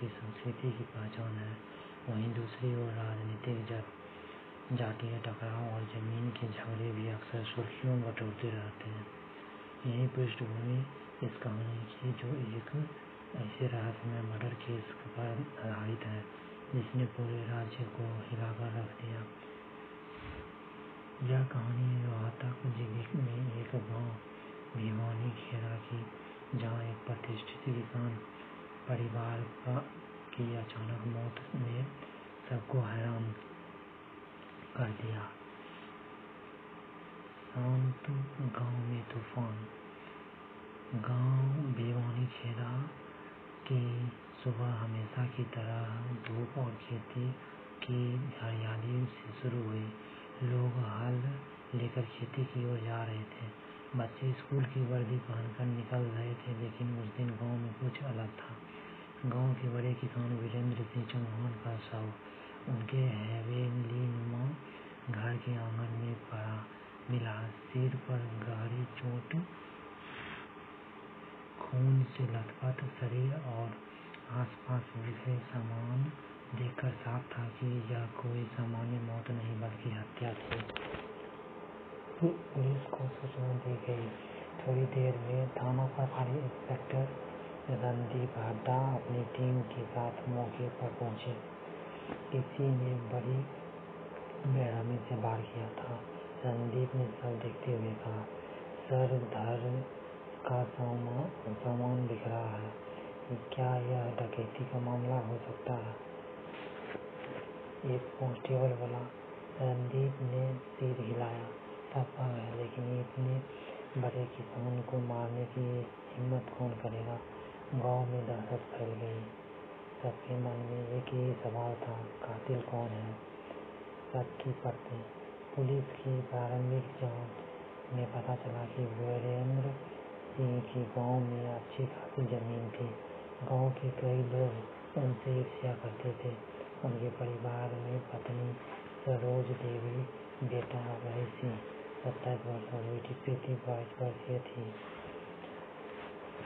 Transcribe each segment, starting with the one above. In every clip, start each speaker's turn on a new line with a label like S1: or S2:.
S1: की संस्कृति की पहचान है। वहीं दूसरी ओर राजनीतिक जातीय टकराव और जमीन के झगड़े भी अक्सर सुर्खियों में बटोरते रहते हैं। यही पृष्ठभूमि इस कहानी की, जो एक ऐसे रहस्यमय मर्डर केस पर आधारित है जिसने पूरे राज्य को हिलाकर रख दिया। यह कहानी रोहतक जिले में एक गांव भिवानी खेड़ा की, जहां एक प्रतिष्ठित किसान परिवार की अचानक मौत ने सबको हैरान कर दिया। शांत गांव में तूफान। गांव भिवानी खेड़ा की सुबह हमेशा की तरह धूप और खेती की हरियाली से शुरू हुई। लोग हल लेकर खेती की ओर जा रहे थे। बच्चे स्कूल की वर्दी पहनकर निकल रहे थे, लेकिन उस दिन गांव में कुछ अलग था। गांव के बड़े किसान वीरेंद्र सिंह चौहान का शव उनके हवेलीनुमा घर के आंगन में पड़ा मिला। सिर पर गहरी चोट, खून से लथपथ शरीर और आसपास बिखरे सामान देखकर साफ था कि यह कोई सामान्य मौत नहीं बल्कि हत्या थी। पुलिस को सूचना दी गई। थोड़ी देर में थाना प्रभारी इंस्पेक्टर रणदीप हड्डा अपनी टीम के साथ मौके पर पहुंचे। किसी ने बड़ी बेरहमी से वार किया था। रणदीप ने सब देखते हुए कहा, सर, घर का सामान बिखरा है। क्या यह डकैती का मामला हो सकता है? एक कांस्टेबल बोला। रणदीप ने सिर हिलाया। सब आ गए, लेकिन इतने बड़े किसान को मारने की हिम्मत कौन करेगा? गांव में दहशत फैल गई। सबके मन में एक ही सवाल था, कातिल कौन है? सबकी पड़ती। पुलिस की प्रारंभिक जांच में पता चला कि वीरेंद्र सिंह की गांव में अच्छी खासी जमीन थी। गांव के कई लोग उनसे ईर्ष्या करते थे। उनके परिवार में पत्नी सरोज देवी, बेटा अभय सिंह 27 वर्ष और बेटी प्रीति 22 वर्षीय थी।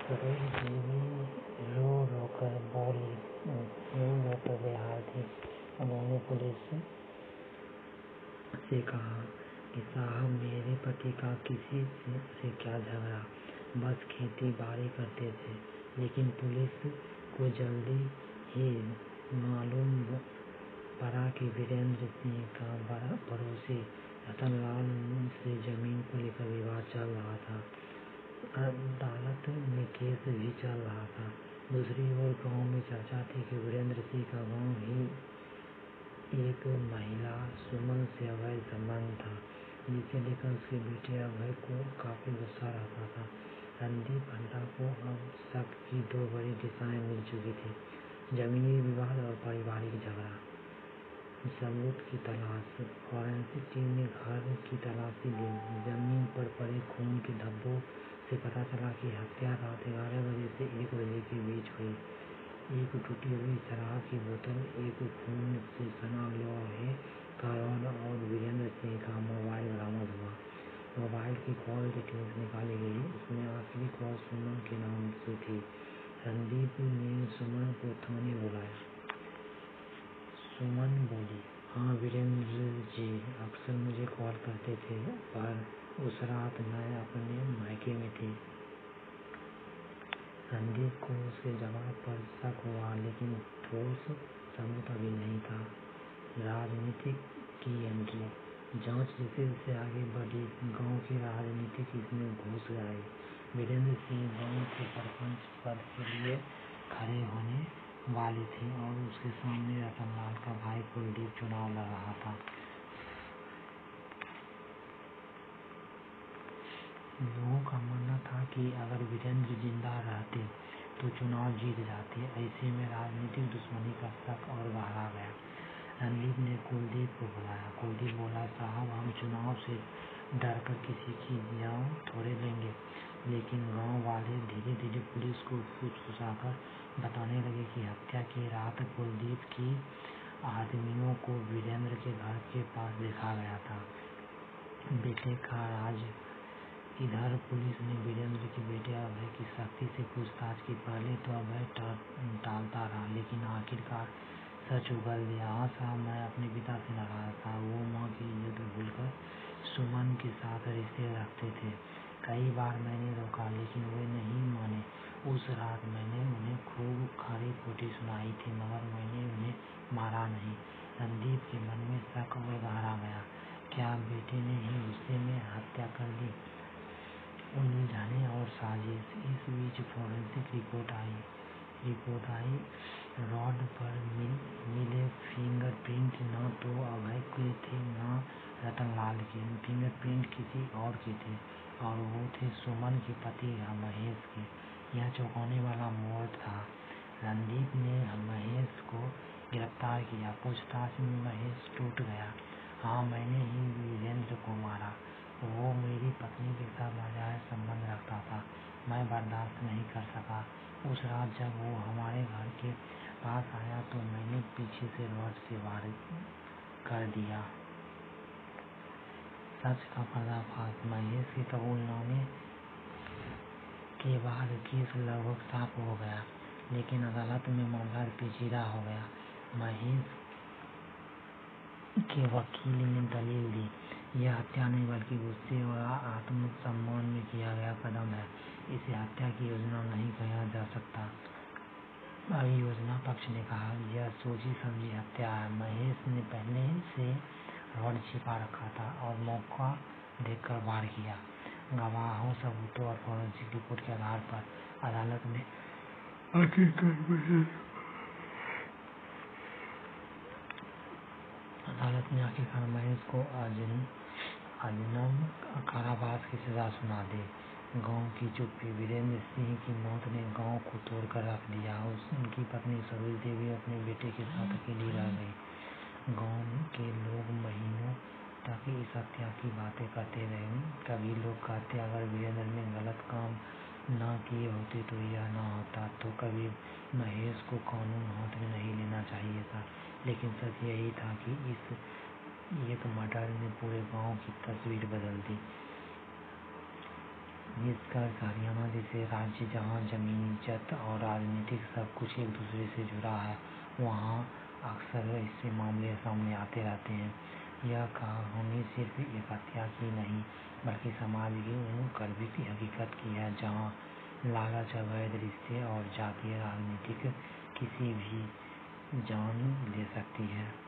S1: सरोज देवी रो रो कर बेहाल थी। उन्होंने पुलिस से कहा कि साहब, मेरे पति का किसी से क्या झगड़ा, बस खेती बाड़ी करते थे। लेकिन पुलिस को जल्दी ही मालूम पड़ा कि वीरेंद्र सिंह का पड़ोसी रतनलाल से जमीन को लेकर विवाद चल रहा था। अदालत में केस भी चल रहा था। दूसरी ओर गांव में चर्चा थी कि वीरेंद्र सिंह का गांव ही एक महिला सुमन से अवैध संबंध था, जिसे लेकर उसके बेटे अभय को काफी गुस्सा रहता था। रणदीप हड्डा को अब शक की दो बड़ी दिशाएं मिल चुकी थी, जमीनी विवाद और पारिवारिक झगड़ा। सबूत की तलाश। फॉरेंसिक टीम ने घर की तलाशी ली। जमीन पर पड़े खून के धब्बों से पता चला कि हत्या रात 11 बजे से 1 बजे के बीच हुई। एक टूटी हुई शराब की बोतल, एक खून से सना लोहे का रॉड और वीरेंद्र सिंह का मोबाइल बरामद हुआ। मोबाइल की कॉल डिटेल्स निकाली गई। उसमें आखिरी कॉल सुमन के नाम से थी। रणदीप ने सुमन को थाने बुलाया। सुमन बोली, हाँ वीरेंद्र जी अक्सर मुझे कॉल करते थे, पर उस रात मैं अपने मायके में थी। रणदीप को उसके जवाब पर शक हुआ, लेकिन ठोस सबूत अभी नहीं था। राजनीतिक की एंट्री। जांच जैसे जैसे आगे बढ़ी, गांव की राजनीति इसमें घुस आई। वीरेंद्र सिंह गांव के सरपंच पद के लिए खड़े होने वाले थे और उसके सामने रतनलाल का भाई कुलदीप चुनाव लड़ रहा था। लोगों का मानना था कि अगर वीरेंद्र जिंदा रहते तो चुनाव जीत जाते। ऐसे में राजनीतिक दुश्मनी का शक और गहरा गया। रणदीप ने कुलदीप को बुलाया। कुलदीप बोला, साहब, हम चुनाव से डरकर किसी की जान थोड़े लेंगे। लेकिन गांव वाले धीरे धीरे पुलिस को फुसफुसाकर बताने लगे कि हत्या की रात कुलदीप की आदमियों को वीरेंद्र के घर के पास देखा गया था। बेटे का राज इधर पुलिस ने वीरेंद्र के बेटे अभय की सख्ती से पूछताछ की। पहले तो अभय टालता रहा, लेकिन आखिरकार सच उगल दिया। हाँ साहब, मैं अपने पिता से नाराज था। वो माँ की इज्जत भूलकर सुमन के साथ रिश्ते रखते थे। कई बार मैंने रोका, लेकिन वे नहीं माने। उस रात मैंने उन्हें खूब खरी खोटी सुनाई थी, मगर मैंने उन्हें मारा नहीं। रणदीप के मन में शक और गहरा गया। क्या बेटे ने ही गुस्से में हत्या कर दी? उलझने और साजिश। इस बीच फोरेंसिक रिपोर्ट आई। रॉड पर मिले फिंगरप्रिंट न तो अभय के थे, न रतनलाल के। फिंगरप्रिंट किसी और के थे, और वो थे सुमन के पति महेश के। यह चौंकाने वाला मोड़ था। रणदीप ने महेश को गिरफ्तार किया। पूछताछ में महेश टूट गया। हाँ, मैंने ही वीरेंद्र को मारा। वो मेरी पत्नी के साथ नाजायज संबंध रखता था। मैं बर्दाश्त नहीं कर सका। उस रात जब वो हमारे घर के पास आया तो मैंने पीछे से रॉड से वार कर दिया। सच का पर्दाफाश। महेश के कबूलनामे के बाद केस लगभग साफ हो गया, लेकिन अदालत में मामला पेचीदा हो गया। महेश के वकील ने दलील दी, यह हत्या नहीं बल्कि गुस्से और आत्मसम्मान में किया गया कदम है। इसे हत्या की योजना नहीं कहा जा सकता। अभियोजन पक्ष ने कहा, यह सोची समझी हत्या है। महेश ने पहले से रॉड छिपा रखा था और मौका देखकर वार किया। गवाहों, सबूतों और फोरेंसिक रिपोर्ट के आधार पर अदालत ने आखिरकार महेश को आजीवन कारावास की सजा सुना दी। गांव की चुप्पी। वीरेंद्र सिंह की मौत ने गांव को तोड़कर रख दिया। उनकी पत्नी सरोज देवी अपने बेटे के साथ अकेली रह गई। गांव के लोग महीनों तक इस हत्या की बातें करते रहे। कभी लोग कहते, अगर वीरेंद्र ने गलत काम न किए होते तो यह न होता। तो कभी महेश को कानून हाथ में नहीं लेना चाहिए था। लेकिन सच यही था कि इस एक मर्डर ने पूरे गांव की तस्वीर बदल दी। निष्कर्ष। हरियाणा जैसे राज्य जहां जमीन, इज्जत और राजनीतिक सब कुछ एक दूसरे से जुड़ा है, वहां अक्सर ऐसे मामले सामने आते रहते हैं। यह कहानी सिर्फ एक हत्या की नहीं, बल्कि समाज की उन कड़वी की हकीकत की है, जहां लालच, अवैध रिश्ते और जातीय राजनीति किसी भी जान ले सकती है।